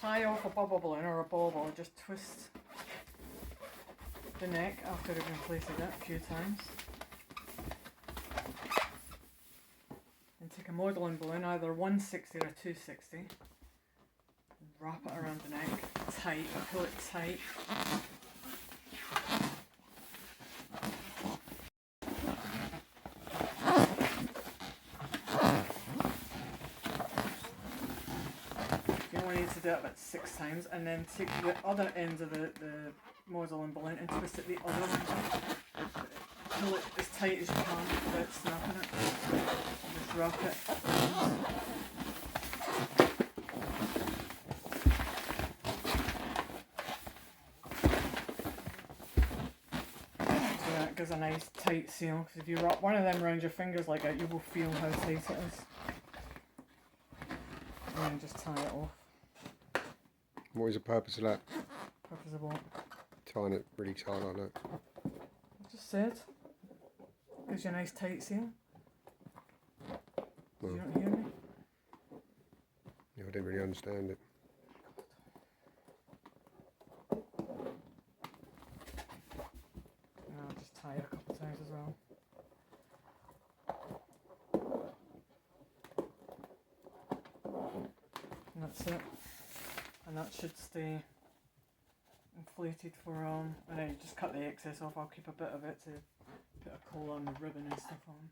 tie off a bubble balloon or a bauble, just twist the neck after we've inflated it a few times. And take a modelling balloon, either 160 or 260. Wrap it around the neck, tight, pull it tight. You only need to do it about 6 times, and then take the other end of the modelling balloon and twist it the other way. Pull it as tight as you can without snapping it. Just wrap it. So that gives a nice tight seal, because if you wrap one of them around your fingers like that, you will feel how tight it is. And then just tie it off. What is the purpose of that? Purpose of what? Tying it really tight like that. I just said. Gives you a nice tight seal. Well, You don't hear me? yeah, I didn't really understand it. And I'll just tie it a couple of times as well. And that's it. And that should stay inflated for and then you just cut the excess off. I'll keep a bit of it to put a collar and the ribbon and stuff on.